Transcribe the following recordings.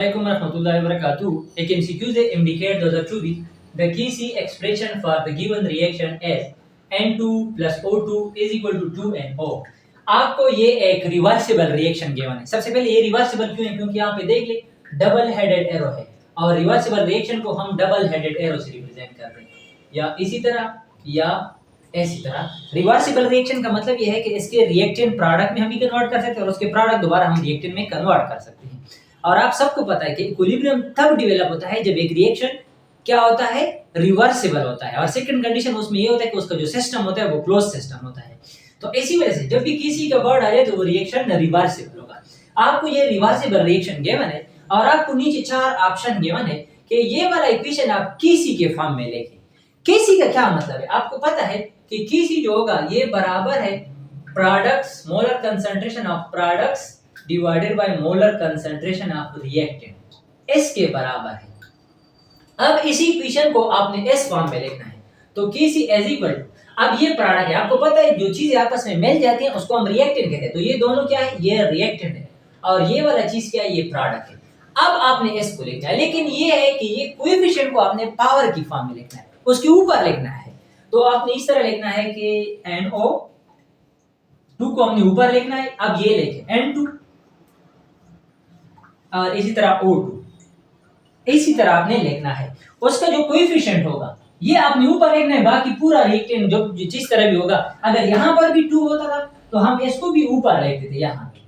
Assalamualaikum warahmatullahi wabarakatuh. A MCQ से indicate 2024 the Kc expression for the given reaction as N2 plus O2 is equal to 2NO. आपको ये एक reversible reaction given है। सबसे पहले ये रिवर्सिबल क्यों है? क्योंकि यहाँ पे देख ले डबल हेडेड एरो है और रिवर्सिबल रिएक्शन को हम डबल हेडेड एरो से रिप्रेजेंट करते हैं, या इसी तरह या इसी तरह। रिवर्सिबल रिएक्शन का मतलब ये है कि इसके रिएक्टेंट प्रोडक्ट में हम भी कन्वर्ट कर सकते हैं और उसके प्रोडक्ट दोबारा हम रिएक्टेंट में कन्वर्ट कर सकते हैं। और आप सबको पता है कि इक्विलिब्रियम तब डेवलप होता है जब एक रिएक्शन क्या होता है, रिवर्सिबल होता है। और सेकंड कंडीशन उसमें ये होता है कि उसका जो सिस्टम होता है वो क्लोज सिस्टम होता है। तो इसी वजह से जब भी किसी का वर्ड आ जाए तो वो रिएक्शन रिवर्सिबल होगा। आपको ये रिवर्सिबल रिएक्शन गिवन है और आपको नीचे चार ऑप्शन गिवन है कि ये वाला इक्वेशन आप किसी के फॉर्म में लिखें। किसी का क्या मतलब है? आपको पता है कि किसी जो होगा ये बराबर है products molar concentration of products divided by molar concentration of reactant, इसके बराबर है। अब इसी इक्वेशन को आपने इस फॉर्म में लिखना है। तो Kc इज इक्वल टू, अब ये प्रोडक्ट है, आपको पता है जो चीजें आपस में मिल जाती हैं उसको हम रिएक्टेंट कहते हैं। तो ये दोनों क्या है, ये रिएक्टेंट है और ये वाला चीज क्या है, ये प्रोडक्ट है। अब आपने इसको लिखना है, लेकिन ये है कि ये कोएफिशिएंट को आपने पावर की फॉर्म में लिखना है, उसके ऊपर लिखना है। तो आपने इस तरह लिखना है कि NO2 को हमने ऊपर लिखना है। अब ये लिखें N2 और इसी तरह O2, इसी तरह आपने लिखना है। उसका जो कोएफिशिएंट होगा ये आपने ऊपर लिखना है, बाकी पूरा रिएक्टेंट जो जिस तरह भी होगा, अगर यहाँ पर भी 2 होता था तो हम इसको भी ऊपर लिख देते यहाँ पे,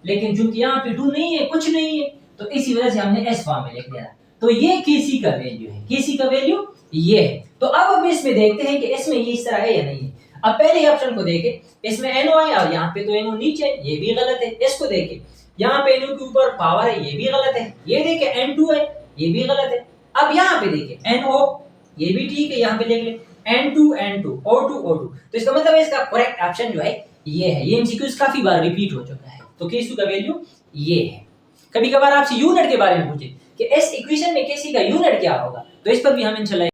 लेकिन चूंकि यहाँ पे 2 नहीं है, कुछ नहीं है, तो इसी वजह से हमने इस फॉर्म में लिख दिया। तो ये Kc का वैल्यू है, Kc का वैल्यू ये है। तो अब हम इसमें देखते हैं कि इसमें ये इस तरह है या नहीं है। अब पहले ऑप्शन को देखें, इसमें NO है और यहाँ पे तो NO नीचे है, ये भी गलत है। इसको देखें, यहाँ पे NO के ऊपर पावर है, ये भी गलत है। ये देखें N2 है, ये भी गलत है। अब यहाँ पे देखें NO, ये भी ठीक है, यहाँ पे देख ले N2 N2 O2 O2। तो इसका मतलब है इसका करेक्ट ऑप्शन जो है ये है। ये एमसीक्यूज काफी बार रिपीट हो चुका है। तो Kc का वैल्यू ये है। कभी कभार आपसे यूनिट के बारे में पूछे कि इस इक्वेशन में Kc का यूनिट क्या होगा, तो इस पर भी हम इंशाल्लाह